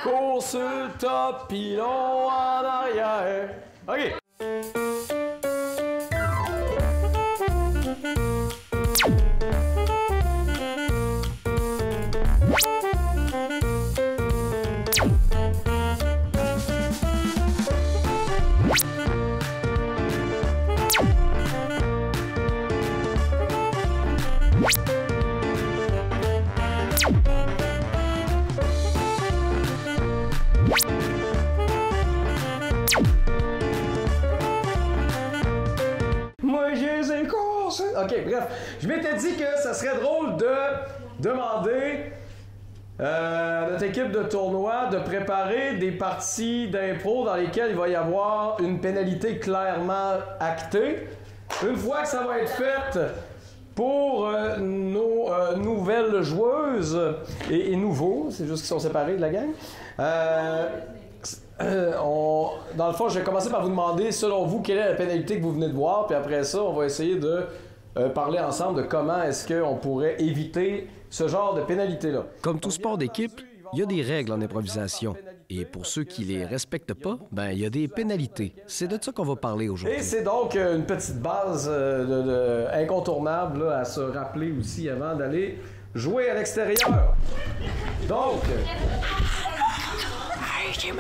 Cours sur le top, pilon en arrière. OK. Moi, je les ai coursés. OK, bref. Je m'étais dit que ça serait drôle de demander à notre équipe de tournoi de préparer des parties d'impro dans lesquelles il va y avoir une pénalité clairement actée. Une fois que ça va être fait pour nos nouvelles joueuses et nouveaux, c'est juste qu'ils sont séparés de la gang, dans le fond, je vais commencer par vous demander, selon vous, quelle est la pénalité que vous venez de voir, puis après ça, on va essayer de parler ensemble de comment est-ce qu'on pourrait éviter ce genre de pénalité-là. Comme tout sport d'équipe, il y a des règles en improvisation. Et pour ceux qui les respectent pas, ben il y a des pénalités. C'est de ça qu'on va parler aujourd'hui. Et c'est donc une petite base incontournable là, à se rappeler aussi avant d'aller jouer à l'extérieur. Donc... tu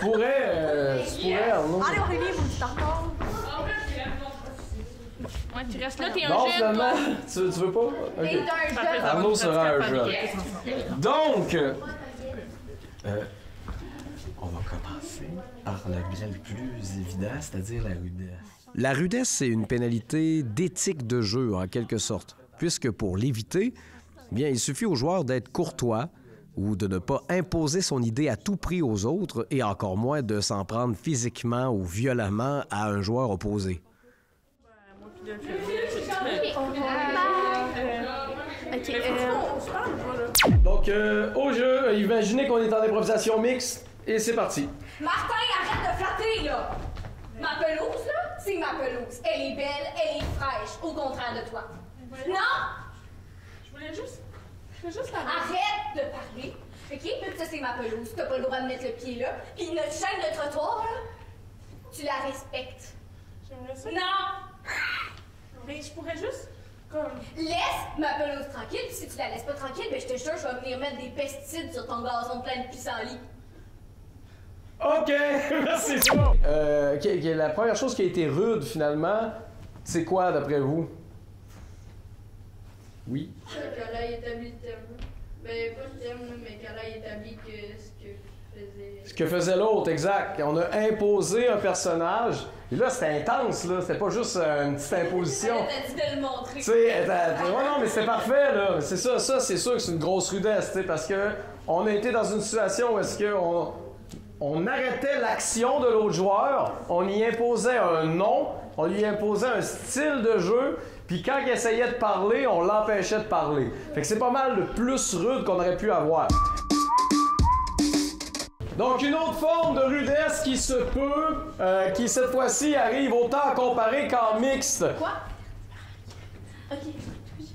pourrais, Arnaud. Allez, Aurélie, mon petit tartare. Ouais, tu restes là, t'es un Non, jeune, finalement, toi. tu veux pas? T'es Okay. un jeune. Arnaud sera un jeune. Donc, on va commencer par le plus évident, c'est-à-dire la rudesse. La rudesse, c'est une pénalité d'éthique de jeu, en quelque sorte, puisque pour l'éviter, bien, il suffit aux joueurs d'être courtois ou de ne pas imposer son idée à tout prix aux autres et encore moins de s'en prendre physiquement ou violemment à un joueur opposé. Donc, au jeu, imaginez qu'on est en improvisation mixte et c'est parti. Martin, arrête de flatter, là! Ma pelouse, là, c'est ma pelouse. Elle est belle, elle est fraîche, au contraire de toi. Non? Je voulais juste savoir. Arrête de parler, OK? Puis ça, c'est ma pelouse. T'as pas le droit de mettre le pied là. Puis notre chaîne de trottoir, là, tu la respectes. J'aimerais ça. Non! Mais je pourrais juste, comme... Laisse ma pelouse tranquille, puis si tu la laisses pas tranquille, ben je te jure, je vais venir mettre des pesticides sur ton gazon plein de pissenlits. OK, merci ça. La première chose qui a été rude, finalement, c'est quoi, d'après vous? Oui? Qu'elle a établi le terme. Ben, pas le terme, mais qu'elle a établi que ce que faisait... Ce que faisait l'autre, exact. On a imposé un personnage. Et là, c'était intense, là. C'était pas juste une petite imposition. Elle t'a dit de le montrer. Tu sais, ouais, non, mais c'était parfait, là. C'est ça, c'est sûr que c'est une grosse rudesse, tu sais, parce que on a été dans une situation où est-ce on arrêtait l'action de l'autre joueur, on y imposait un nom, on lui imposait un style de jeu, puis quand il essayait de parler, on l'empêchait de parler. Fait que c'est pas mal le plus rude qu'on aurait pu avoir. Donc, une autre forme de rudesse qui se peut, qui cette fois-ci arrive autant comparé qu'en mixte. Quoi? OK.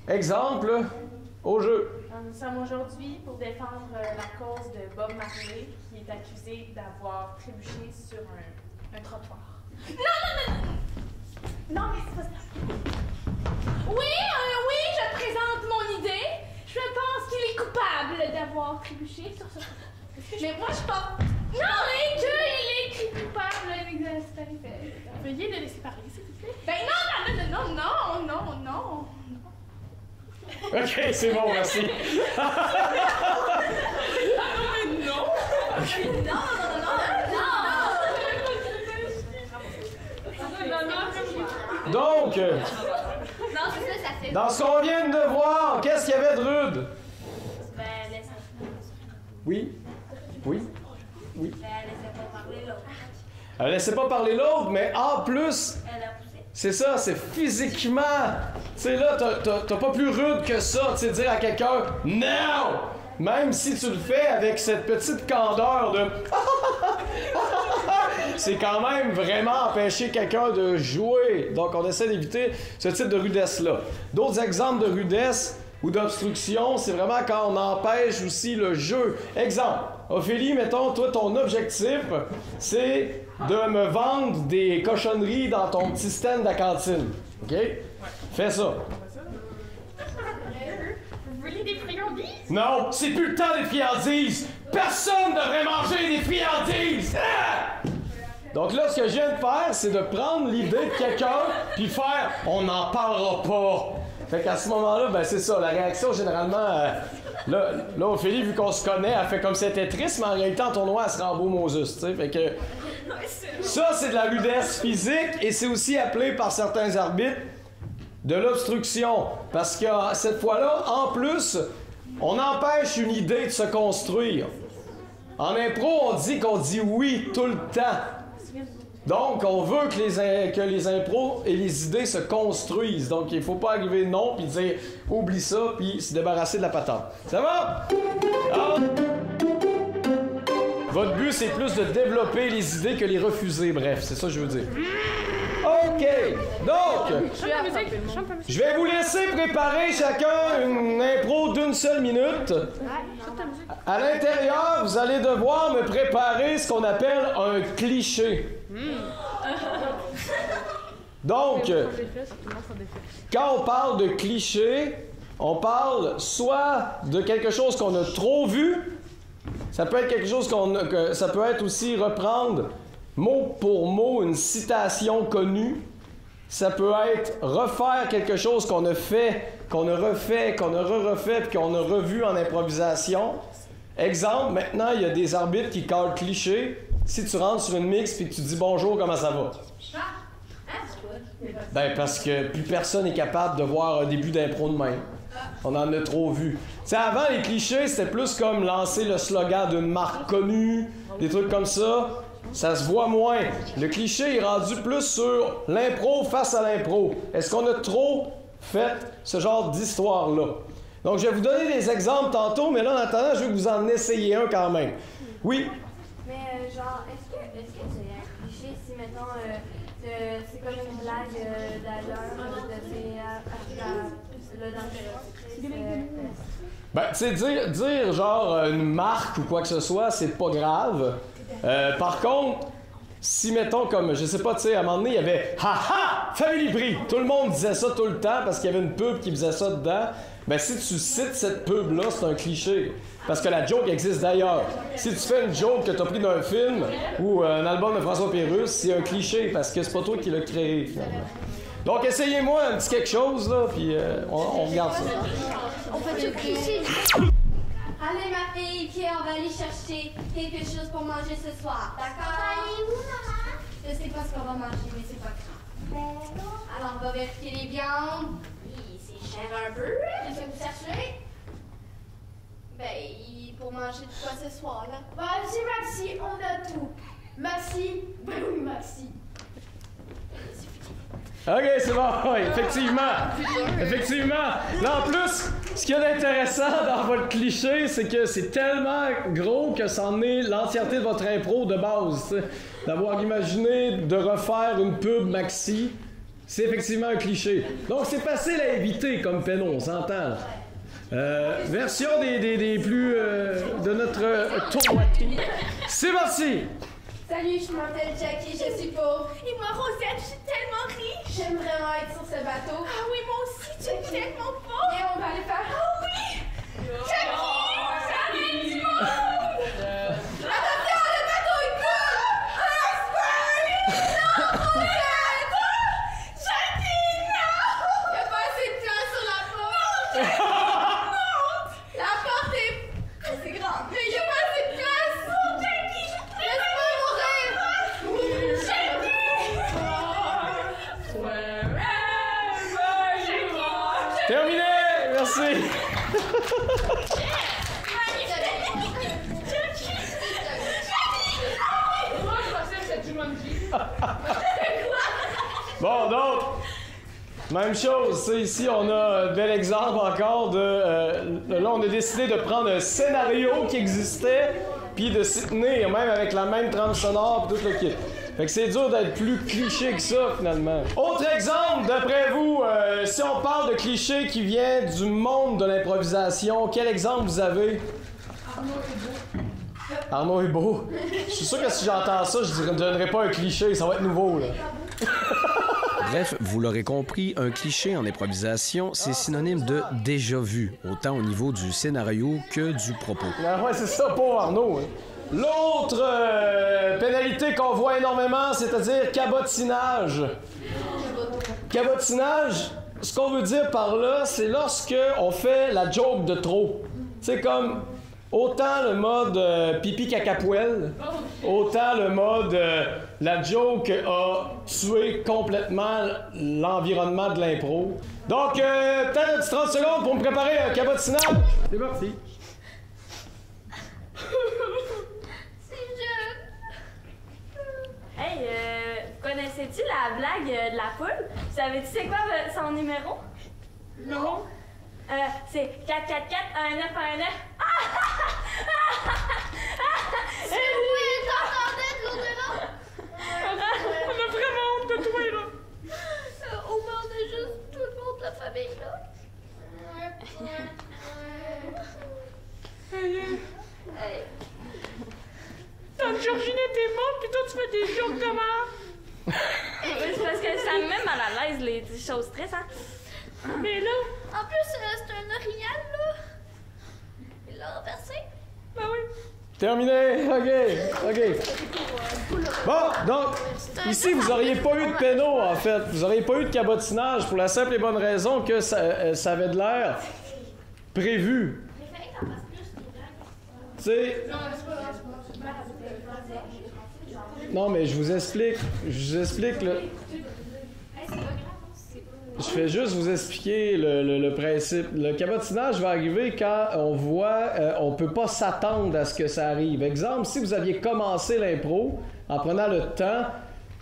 Exemple, au jeu. Nous sommes aujourd'hui pour défendre la cause de Bob Marley, qui est accusé d'avoir trébuché sur un trottoir. Non, mais c'est pas ça. Oui, je présente mon idée. Je pense qu'il est coupable d'avoir trébuché sur ce... Mais moi, je pense... Non, mais qu'il est coupable, c'est arrivé. Veuillez le laisser parler, s'il vous plaît. Ben non. OK, c'est bon, merci. Donc, Non, c'est ça fait... dans ce qu'on vient de voir, qu'est-ce qu'il y avait de rude? Ben, laisse... Oui? Oui? Oui? Ben, laissez pas parler l'autre. Elle laissait pas parler l'autre, mais en plus, Elle a poussé. c'est ça, c'est physiquement. Tu sais, là, t'as pas plus rude que ça, tu sais, dire à quelqu'un « Non! » Même si tu le fais avec cette petite candeur de c'est quand même vraiment empêcher quelqu'un de jouer. Donc, on essaie d'éviter ce type de rudesse-là. D'autres exemples de rudesse ou d'obstruction, c'est vraiment quand on empêche aussi le jeu. Exemple. Ophélie, mettons, toi, ton objectif, c'est de me vendre des cochonneries dans ton petit stand de la cantine. OK? Ouais. Fais ça. Vous voulez des friandises? Non, c'est plus le temps des friandises! Personne ne devrait manger des friandises! Ah! Donc là, ce que je viens de faire, c'est de prendre l'idée de quelqu'un puis faire « on n'en parlera pas ». Fait qu'à ce moment-là, ben c'est ça, la réaction généralement... là, Ophélie, vu qu'on se connaît, elle fait comme si elle était triste, mais en réalité, en tournoi, elle se rend beau Moses, tu sais. Fait que... ça, c'est de la rudesse physique et c'est aussi appelé par certains arbitres de l'obstruction. Parce que cette fois-là, en plus, on empêche une idée de se construire. En impro, on dit qu'on dit oui tout le temps. Donc, on veut que les impros et les idées se construisent. Donc, il faut pas arriver non puis dire « oublie ça » puis se débarrasser de la patente. Ça va? Alors, votre but, c'est plus de développer les idées que les refuser. Bref, c'est ça que je veux dire. OK! Donc, je vais vous laisser préparer chacun une impro d'une seule minute. À l'intérieur, vous allez devoir me préparer ce qu'on appelle un cliché. Donc, quand on parle de cliché, on parle soit de quelque chose qu'on a trop vu, ça peut être quelque chose ça peut être aussi reprendre mot pour mot une citation connue, ça peut être refaire quelque chose qu'on a fait, qu'on a refait, qu'on a refait puis qu'on a revu en improvisation. Exemple, maintenant, il y a des arbitres qui cadrent cliché. Si tu rentres sur une mix puis que tu dis bonjour, comment ça va? Ben, parce que plus personne n'est capable de voir un début d'impro de même. On en a trop vu. Tu sais, avant, les clichés, c'était plus comme lancer le slogan d'une marque connue, des trucs comme ça. Ça se voit moins. Le cliché est rendu plus sur l'impro face à l'impro. Est-ce qu'on a trop fait ce genre d'histoire-là? Donc, je vais vous donner des exemples tantôt, mais là, en attendant, je veux que vous en essayiez un quand même. Oui? Mais genre, est-ce que c'est un cliché si, mettons, c'est comme une blague d'ailleurs, Ben, tu sais, dire genre une marque ou quoi que ce soit, c'est pas grave. Par contre, si, mettons, comme, je sais pas, tu sais, à un moment donné, il y avait « Ha ha! Family Prix! » Tout le monde disait ça tout le temps parce qu'il y avait une pub qui faisait ça dedans. Ben, si tu cites cette pub-là, c'est un cliché. Parce que la joke existe d'ailleurs. Si tu fais une joke que t'as pris d'un film ou un album de François Pérusse, c'est un cliché parce que c'est pas toi qui l'as créé, finalement. Donc, essayez-moi un petit quelque chose, là, puis on regarde ça. On fait du cliché. Allez, ma fille, Pierre, on va aller chercher quelque chose pour manger ce soir, d'accord? Allez, où, maman? Je sais pas ce qu'on va manger, mais c'est pas grave. Alors, on va vérifier les viandes. Oui, c'est cher un peu. Qu'est-ce que vous cherchez? Ben, pour manger de quoi ce soir, là? Bah, c'est Maxi, on a tout. Maxi, ben oui, Maxi. OK, c'est bon, oui, effectivement. Effectivement. Là, en plus, ce qu'il y a d'intéressant dans votre cliché, c'est que c'est tellement gros que c'en est l'entièreté de votre impro de base. T'sais. D'avoir imaginé de refaire une pub Maxi, c'est effectivement un cliché. Donc, c'est facile à éviter comme péno, on s'entend. Version des plus de notre tournoi. C'est parti! Salut, je m'appelle Jackie, je suis pauvre. Et moi, Rosette, je suis tellement riche. J'aime vraiment être sur ce bateau. Ah oui, moi aussi, tu es tellement pauvre. Et on va aller faire... Ah oui! Jackie, j'arrête du monde! Attention, le bateau est cool! Un iceberg! Non, Rosette! Jackie, non! Il n'y a pas assez de place sur la porte. La porte est... C'est grave. Mais il n'y a pas assez de place. Jackie, Laisse-moi mourir. Terminé! Merci! Bon, donc, même chose, ici on a un bel exemple encore de... là, on a décidé de prendre un scénario qui existait, puis de s'y tenir, même avec la même trame sonore, puis tout le kit. Fait que c'est dur d'être plus cliché que ça, finalement. Autre exemple, d'après vous, si on parle de cliché qui vient du monde de l'improvisation, quel exemple vous avez? Arnaud est beau. Je suis sûr que si j'entends ça, je ne donnerai pas un cliché, ça va être nouveau, là. Bref, vous l'aurez compris, un cliché en improvisation, c'est synonyme de déjà vu, autant au niveau du scénario que du propos. Ouais, c'est ça, pauvre Arnaud. Hein. L'autre pénalité qu'on voit énormément, c'est-à-dire cabotinage. Cabotinage, ce qu'on veut dire par là, c'est lorsque on fait la joke de trop. C'est comme autant le mode pipi caca-poêle, autant le mode la joke a tué complètement l'environnement de l'impro. Donc, peut-être un petit 30 secondes pour me préparer un cabotinage. C'est parti. Hey, connaissais-tu la blague de la poule? Savais-tu c'est quoi son numéro? Non. C'est 444-1919. C'est oui, t'entendais de l'au-delà? On a vraiment honte de toi, là. Au moins, on a juste tout le monde de la famille, là. Hey. Tante Georginette est morte, pis toi, tu fais des jokes de mort. C'est parce que ça me met mal à l'aise, les choses stressantes. Mais là... En plus, c'est un orignal, là. Il l'a renversé. Ben oui. Terminé. OK. Bon, donc, ici, vous n'auriez pas eu de péno, en fait. Vous n'auriez pas eu de cabotinage pour la simple et bonne raison que ça avait de l'air prévu. Tu sais... Non, mais je vous explique le... Je fais juste vous expliquer le principe. Le cabotinage va arriver quand on voit... on peut pas s'attendre à ce que ça arrive. Exemple, si vous aviez commencé l'impro en prenant le temps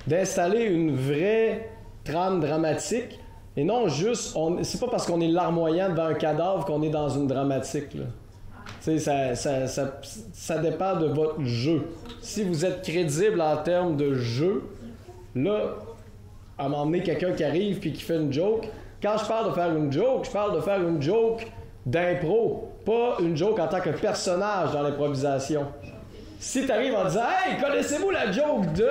d'installer une vraie trame dramatique, et non juste... c'est pas parce qu'on est larmoyant devant un cadavre qu'on est dans une dramatique, là. Tu sais, ça dépend de votre jeu. Si vous êtes crédible en termes de jeu, là, à m'emmener quelqu'un qui arrive puis qui fait une joke. Quand je parle de faire une joke, je parle de faire une joke d'impro, pas une joke en tant que personnage dans l'improvisation. Si tu arrives en disant « Hey, connaissez-vous la joke de... »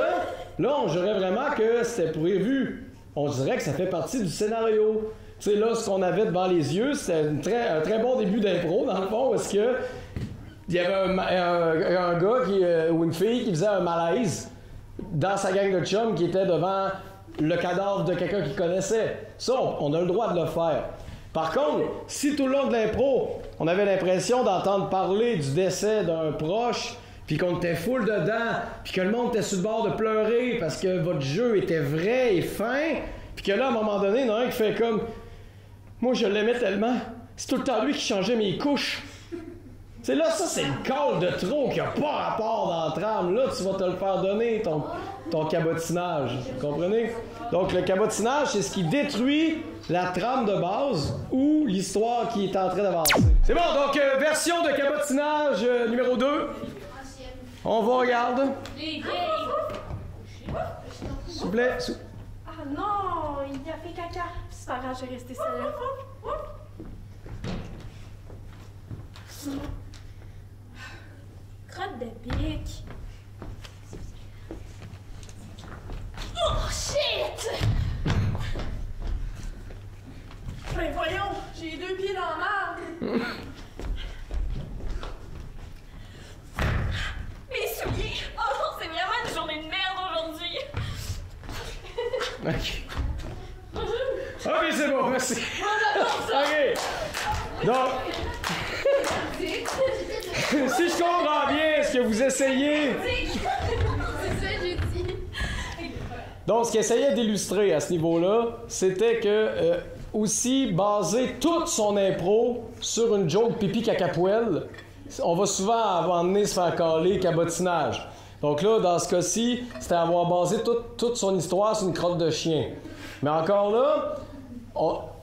Là, on dirait vraiment que c'était prévu. On dirait que ça fait partie du scénario. Tu sais, là, ce qu'on avait devant les yeux, c'était un très bon début d'impro, dans le fond, parce que il y avait un gars ou une fille qui faisait un malaise dans sa gang de chums qui était devant le cadavre de quelqu'un qu'il connaissait. Ça, on a le droit de le faire. Par contre, si tout le long de l'impro, on avait l'impression d'entendre parler du décès d'un proche, puis qu'on était full dedans, puis que le monde était sur le bord de pleurer parce que votre jeu était vrai et fin, puis que là, à un moment donné, il y en a un qui fait comme... Moi, je l'aimais tellement. C'est tout le temps lui qui changeait mes couches. C'est là, ça, c'est le call de trop qui a pas rapport dans la trame. Là, tu vas te le faire donner, ton cabotinage. Vous comprenez? Donc, le cabotinage, c'est ce qui détruit la trame de base ou l'histoire qui est en train d'avancer. C'est bon, donc, version de cabotinage numéro 2. On va regarder. Les gays. S'il vous plaît. Ah non, il a fait caca. C'est pas grave, je vais rester seule. Crotte de bique. Oh shit! Ben voyons, j'ai 2 pieds dans la merde. Mes souliers! Oh non, c'est vraiment une journée de merde aujourd'hui! OK. OK, c'est bon, merci. OK. Donc, si je comprends bien ce que vous essayez... C'est ça, j'ai dit. Donc, ce qu'il essayait d'illustrer à ce niveau-là, c'était que aussi baser toute son impro sur une joke pipi caca-poêle, on va souvent emmener se faire caler cabotinage. Donc là, dans ce cas-ci, c'était avoir basé toute son histoire sur une crotte de chien. Mais encore là,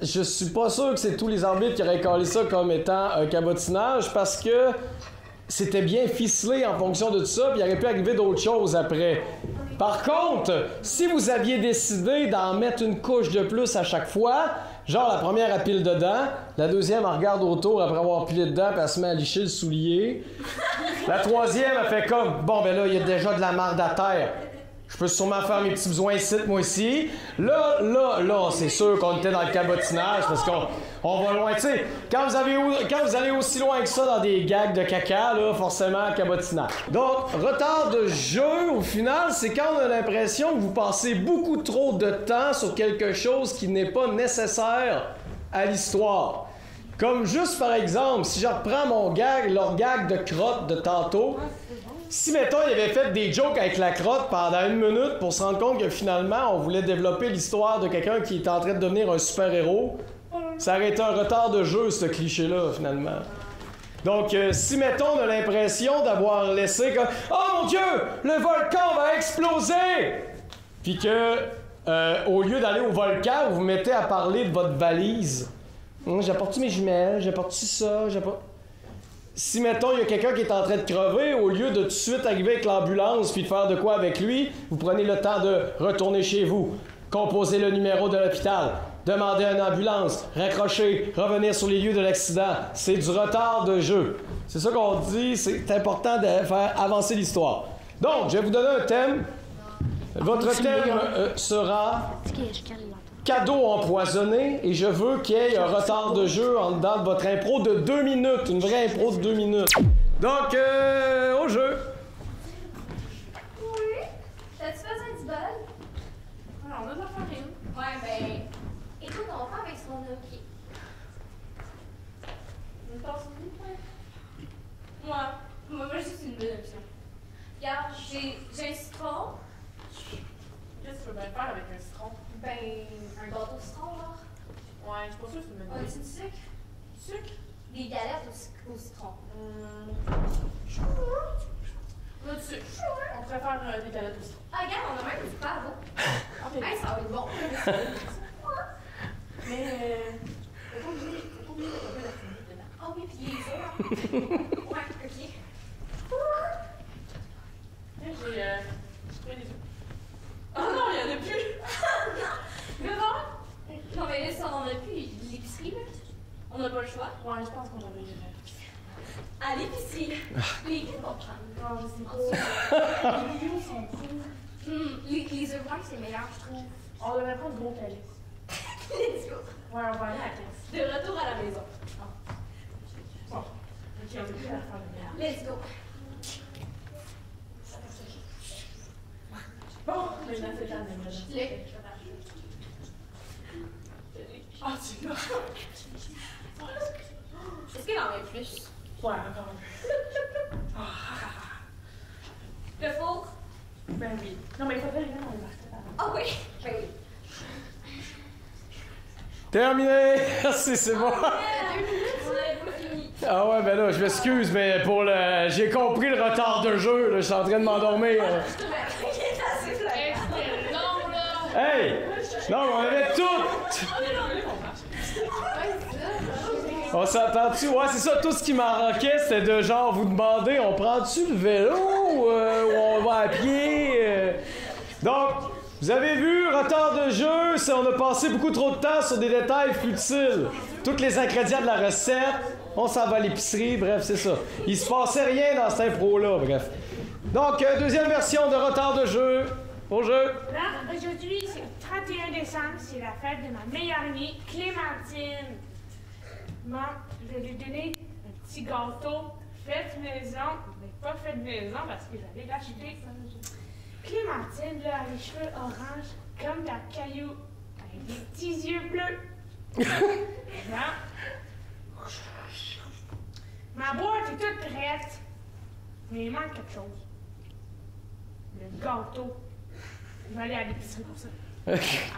je suis pas sûr que c'est tous les arbitres qui auraient calé ça comme étant un cabotinage parce que c'était bien ficelé en fonction de tout ça, puis il aurait pu arriver d'autres choses après. Par contre, si vous aviez décidé d'en mettre une couche de plus à chaque fois, Genre, la première, elle pile dedans. La deuxième, elle regarde autour après avoir pilé dedans, puis elle se met à licher le soulier. La troisième, elle fait comme, bon, ben là, il y a déjà de la marde à terre. Je peux sûrement faire mes petits besoins ici, moi aussi. Là, c'est sûr qu'on était dans le cabotinage, parce qu'on va loin. Tu sais, quand vous allez aussi loin que ça dans des gags de caca, là, forcément, cabotinage. Donc, retard de jeu, au final, c'est quand on a l'impression que vous passez beaucoup trop de temps sur quelque chose qui n'est pas nécessaire à l'histoire. Comme juste, par exemple, si je reprends leur gag de crotte de tantôt, si, mettons, il avait fait des jokes avec la crotte pendant 1 minute pour se rendre compte que finalement, on voulait développer l'histoire de quelqu'un qui est en train de devenir un super-héros, ça aurait été un retard de jeu, ce cliché-là, finalement. Donc, si, mettons, on a l'impression d'avoir laissé comme « Oh mon Dieu! Le volcan va exploser! » Puis que, au lieu d'aller au volcan, vous vous mettez à parler de votre valise. J'apporte-tu mes jumelles? J'apporte-tu ça? Si, mettons, il y a quelqu'un qui est en train de crever, au lieu de tout de suite arriver avec l'ambulance puis de faire de quoi avec lui, vous prenez le temps de retourner chez vous, composer le numéro de l'hôpital, demander une ambulance, raccrocher, revenir sur les lieux de l'accident. C'est du retard de jeu. C'est ça qu'on dit, c'est important de faire avancer l'histoire. Donc, je vais vous donner un thème. Votre thème sera cadeau empoisonné et je veux qu'il y ait un retard de jeu en dedans de votre impro de 2 minutes. Une vraie impro de 2 minutes. Donc, au jeu. Oui. T'as-tu besoin du bol? Alors, on a de la farine. Ouais, ben. Écoute, on va faire avec ce qu'on a, ok? Une tasse de vie, ouais. Moi, juste une bonne option. Regarde, j'ai un citron. Qu'est-ce que tu veux bien faire avec un citron? Ben, un gâteau au citron, là. Ouais, je suis pas sûre que c'est une bonne On idée. a-tu du sucre? Sucre? Des galettes au citron. On a du sucre. On pourrait faire des galettes au citron. Ah, regarde, on a même du pavot. Ok. Hey, ça va être bon. Mais, t'es pas obligé de faire de l'activité dedans. Ah oui, puis les œufs. Ouais, ok. J'ai trouvé des œufs. Oh non, il y en a plus! Mais bon. Non, mais là, ça, on a plus l'épicerie, là. On n'a pas le choix. Ouais, je pense qu'on avait À l'épicerie. Lesquels vont prendre? Non, je sais pas. Les millions sont cool. Les œufs blancs, c'est meilleur, je trouve. On devrait prendre gros calice. Let's go. Ouais, on va aller à la caisse. De retour à la maison. Bon. Ok, on a plus à faire de merde. Let's go. Bon, maintenant c'est la même. Ah, tu l'as. Est-ce qu'il en met plus? Ouais, encore un peu. Le four? Ben oui. Non, mais il faudrait rien dans les marques. Ah oui. Ben oui. Terminé! Merci, c'est bon. 2 minutes, on a fini. Ah ouais, ben là, je m'excuse, mais pour le... J'ai compris le retard de jeu, là, je suis en train de m'endormir. Il est assez flagrant. Non, là! Hey! Non, on avait tout! On s'entend-tu? Ouais, c'est ça, tout ce qui manquait, c'était de genre vous demander, on prend-tu le vélo ou on va à pied? Donc, vous avez vu, retard de jeu, on a passé beaucoup trop de temps sur des détails futiles. Tous les ingrédients de la recette, on s'en va à l'épicerie, bref, c'est ça. Il se passait rien dans cette impro-là, bref. Donc, deuxième version de retard de jeu. Au jeu. Là, aujourd'hui, c'est le 31 décembre, c'est la fête de ma meilleure amie, Clémentine. Bon, je vais lui donner un petit gâteau fait maison, mais pas fait maison parce que j'avais l'acheter. Clémentine, là, a les cheveux orange comme la caillou, avec des petits yeux bleus. Là. Ma boîte est toute prête, mais il manque quelque chose. Le gâteau. Je vais aller à l'épicerie pour ça. À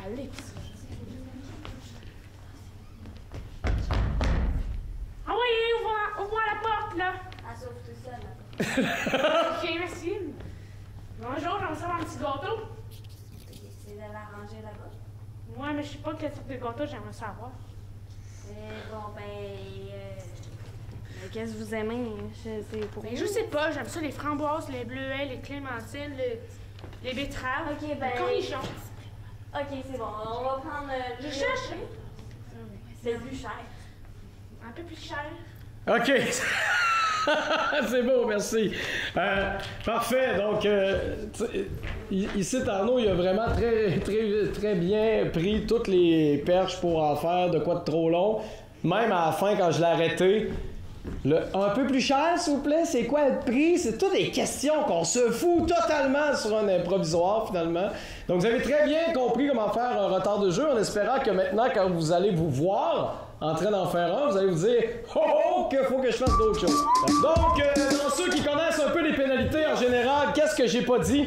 l'épicerie. Ah oui, ouvre-moi la porte, là. Elle s'ouvre tout seul, là. Ok, merci. Bonjour, j'aimerais savoir un petit gâteau. C'est de l'arranger là-bas. Ouais, mais je sais pas quelle sorte de gâteau j'aimerais savoir. Bon, Qu'est-ce que vous aimez? C'est pour Ben, je sais pas, j'aime ça les framboises, les bleuets, les clémentines, les betteraves, Ok, les cornichons. Ok, c'est bon. On va prendre. Je cherche. C'est plus cher. Un peu plus cher. OK. C'est beau, merci. Parfait. Donc, ici, Arnaud, il a vraiment très bien pris toutes les perches pour en faire de quoi de trop long. Même à la fin, quand je l'ai arrêté, un peu plus cher, s'il vous plaît, c'est quoi le prix? C'est toutes des questions qu'on se fout totalement sur un improvisoire, finalement. Donc, vous avez très bien compris comment faire un retard de jeu, en espérant que maintenant, quand vous allez vous voir en train d'en faire un, vous allez vous dire « Oh, qu'il faut que je fasse d'autres choses. » Donc, dans ceux qui connaissent un peu les pénalités en général, qu'est-ce que j'ai pas dit?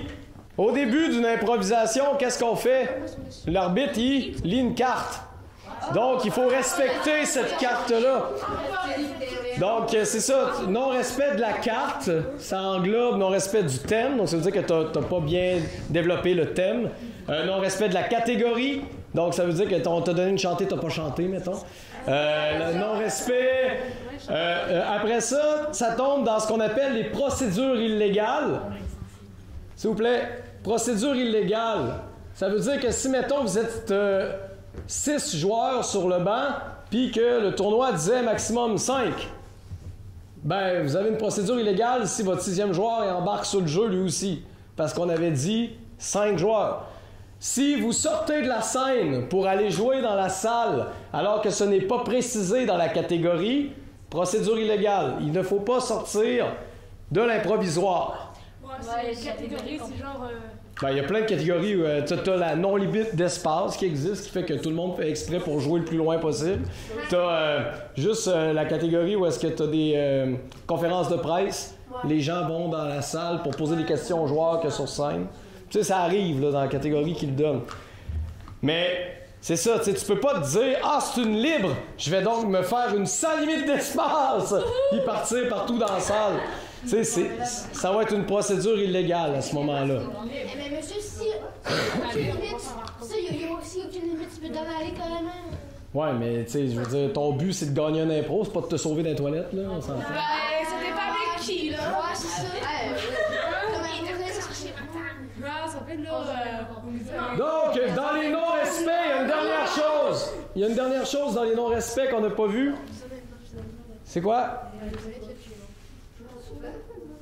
Au début d'une improvisation, qu'est-ce qu'on fait? L'arbitre, il lit une carte. Donc, il faut respecter cette carte-là. Donc, c'est ça, non-respect de la carte, ça englobe non-respect du thème, donc ça veut dire que t'as pas bien développé le thème. Non-respect de la catégorie, donc ça veut dire qu'on t'a donné une chantée, t'as pas chanté, mettons. Le non-respect. Après ça, ça tombe dans ce qu'on appelle les procédures illégales. S'il vous plaît, procédure illégale. Ça veut dire que si, mettons, vous êtes 6 joueurs sur le banc, puis que le tournoi disait maximum 5, ben, vous avez une procédure illégale si votre 6e joueur embarque sur le jeu lui aussi, parce qu'on avait dit 5 joueurs. Si vous sortez de la scène pour aller jouer dans la salle, alors que ce n'est pas précisé dans la catégorie, procédure illégale. Il ne faut pas sortir de l'improvisoire. Ouais, c'est catégorie, c'est genre... Ben, il y a plein de catégories où tu as la non-limite d'espace qui existe, qui fait que tout le monde fait exprès pour jouer le plus loin possible. Tu as juste la catégorie où est-ce que tu as des conférences de presse. Les gens vont dans la salle pour poser des questions aux joueurs que sur scène. Tu sais, ça arrive là, dans la catégorie qu'ils donnent. Mais c'est ça, tu peux pas te dire « Ah, c'est une libre, je vais donc me faire une sans limite d'espace! » puis partir partout dans la salle. Tu sais, ça va être une procédure illégale à ce moment-là. Mais monsieur, si aucune limite, il y a aussi aucune limite, tu peux donner aller carrément. Ouais, mais tu sais, je veux dire, ton but c'est de gagner un impro, c'est pas de te sauver dans les toilettes, là, on s'en fout. Ben, ça dépend avec qui, là. Ouais, c'est ça. Donc, dans les non-respects, il y a une dernière chose. Il y a une dernière chose dans les non-respects qu'on n'a pas vu. C'est quoi?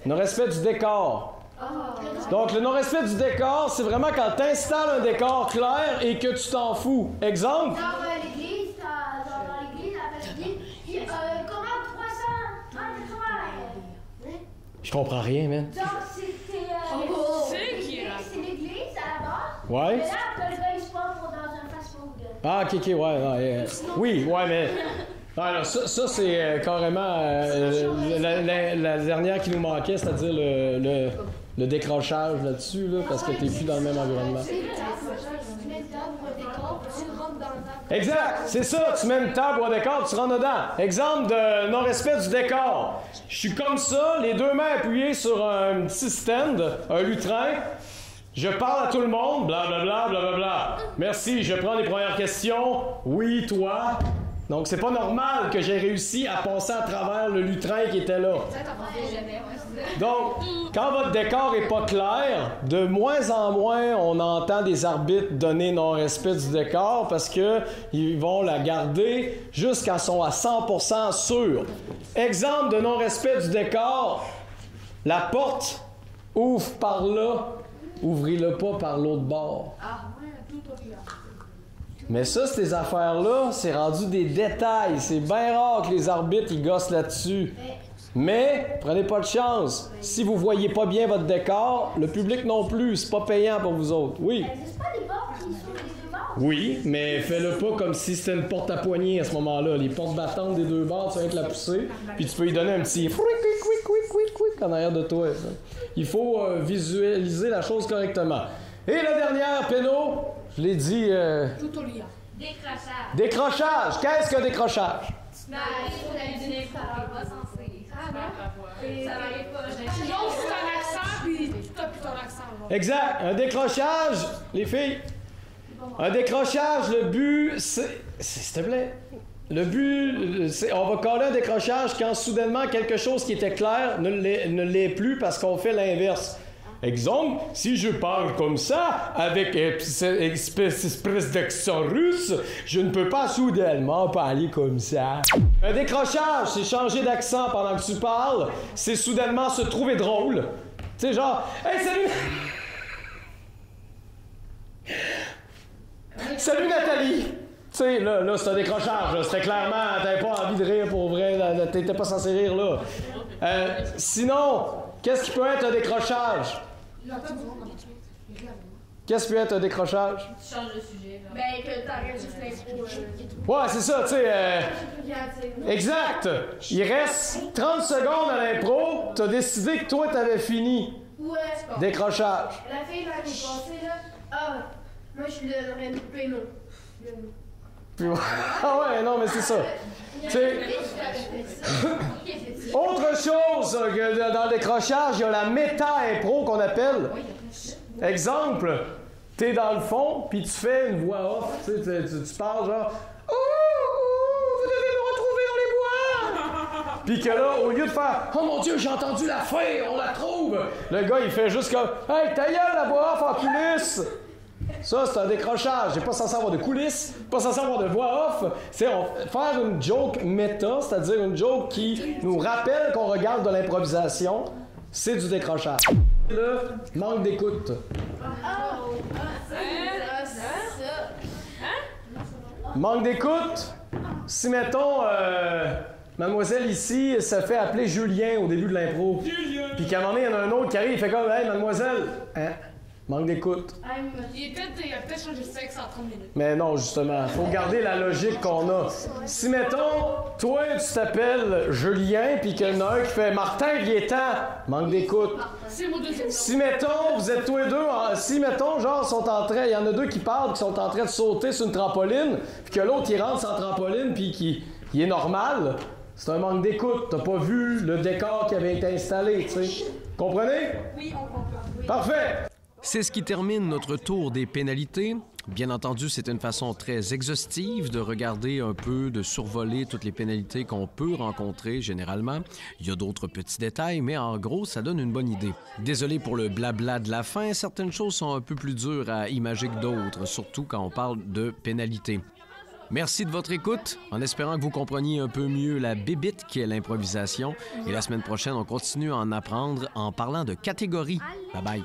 Non-respect du décor. Donc, le non-respect du décor, c'est vraiment quand tu installes un décor clair et que tu t'en fous. Exemple? Dans l'église, dans l'église, à la l'église, comment 300 Je comprends rien, man. Donc, c'était... c'est l'église à la base. Ouais. Mais là, après, le gars, il se prend dans un fast-food. Ah, ok, ouais. Oui, ouais, mais... Alors, ça c'est carrément la dernière qui nous manquait, c'est-à-dire le décrochage là-dessus, là, parce que t'es plus dans le même environnement. Exact, c'est ça, tu mets une table ou un décor, tu rentres dedans. Exemple de non-respect du décor. Je suis comme ça, les deux mains appuyées sur un petit stand, un lutrin. Je parle à tout le monde, blablabla, blablabla. Merci, je prends les premières questions. Oui, toi. Donc, c'est pas normal que j'ai réussi à passer à travers le lutrin qui était là. Donc, quand votre décor est pas clair, de moins en moins, on entend des arbitres donner non-respect du décor parce que ils vont la garder jusqu'à sont à 100% sûrs. Exemple de non-respect du décor, la porte ouvre par là, ouvrez-le pas par l'autre bord. Mais ça, ces affaires-là, c'est rendu des détails. C'est bien rare que les arbitres, ils gossent là-dessus. Mais, prenez pas de chance. Si vous voyez pas bien votre décor, le public non plus. C'est pas payant pour vous autres. Oui. N'existe pas des portes qui sont les deux bords? Oui, mais fais-le pas comme si c'était une porte à poignée à ce moment-là. Les portes battantes des deux bords, tu vas être la pousser. Puis tu peux lui donner un petit quick en arrière de toi. Ça. Il faut visualiser la chose correctement. Et la dernière, Péno, je l'ai dit... Tout au lieu. Décrochage. Décrochage. Qu'est-ce qu'un décrochage? Ben, il faut aller dîner, ça va pas censé. Ça n'arrive pas. Sinon, c'est un accent, puis t'as plus ton accent. Là. Exact. Un décrochage, les filles. Un décrochage, le but, c'est... S'il te plaît. Le but, c'est... On va coller un décrochage quand soudainement quelque chose qui était clair ne l'est plus parce qu'on fait l'inverse. Exemple, si je parle comme ça, avec espèce d'accent russe, je ne peux pas soudainement parler comme ça. Un décrochage, c'est changer d'accent pendant que tu parles, c'est soudainement se trouver drôle. Tu sais, genre, hey, salut! Salut Nathalie! Tu sais, là, c'est un décrochage, là. C'était clairement, t'avais pas envie de rire pour vrai, t'étais pas censé rire, là. Sinon, qu'est-ce qui peut être un décrochage? Qu'est-ce qui peut être un décrochage? Tu changes de sujet. Là. Ben, que t'arrêtes juste l'impro. Ouais, c'est ça, tu sais. Exact! Il reste 30 secondes à l'impro, t'as décidé que toi, t'avais fini. Ouais. Décrochage. La fille l'année passée, là. Ah, moi, je lui donnerais une péno. Ah ouais, non, mais c'est ça. Tu sais, autre chose que dans le décrochage, il y a la méta-impro qu'on appelle. Exemple, t'es dans le fond, puis tu fais une voix off. Tu parles genre « Oh, vous devez me retrouver dans les bois! » Puis que là, au lieu de faire « Oh mon Dieu, j'ai entendu la fée, on la trouve! » Le gars, il fait juste comme « Hey, ta gueule, la voix off en coulisses! » Ça, c'est un décrochage. J'ai pas censé avoir de coulisses, pas censé avoir de voix off. C'est faire une joke méta, c'est-à-dire une joke qui nous rappelle qu'on regarde de l'improvisation. C'est du décrochage. Le manque d'écoute. Manque d'écoute. Si, mettons, mademoiselle ici se fait appeler Julien au début de l'impro. Puis qu'à un moment donné, il y en a un autre qui arrive, il fait comme « Hey, mademoiselle! Hein? » Manque d'écoute. Il a peut-être changé de sexe en 30 minutes. Mais non, justement, faut garder la logique qu'on a. Si, mettons, toi, tu t'appelles Julien, puis qu'il y en a un qui fait Martin Gaétan, manque d'écoute. C'est mon deuxième nom. Si, mettons, vous êtes tous les deux, si, mettons, genre, sont en train, il y en a deux qui parlent, qui sont en train de sauter sur une trampoline, puis que l'autre, il rentre sans trampoline, puis qui est normal, c'est un manque d'écoute. T'as pas vu le décor qui avait été installé, tu sais. Comprenez? Oui, on comprend. Oui. Parfait! C'est ce qui termine notre tour des pénalités. Bien entendu, c'est une façon très exhaustive de regarder un peu, de survoler toutes les pénalités qu'on peut rencontrer généralement. Il y a d'autres petits détails, mais en gros, ça donne une bonne idée. Désolé pour le blabla de la fin, certaines choses sont un peu plus dures à imager que d'autres, surtout quand on parle de pénalités. Merci de votre écoute, en espérant que vous compreniez un peu mieux la bébite qu'est l'improvisation. Et la semaine prochaine, on continue à en apprendre en parlant de catégories. Bye bye.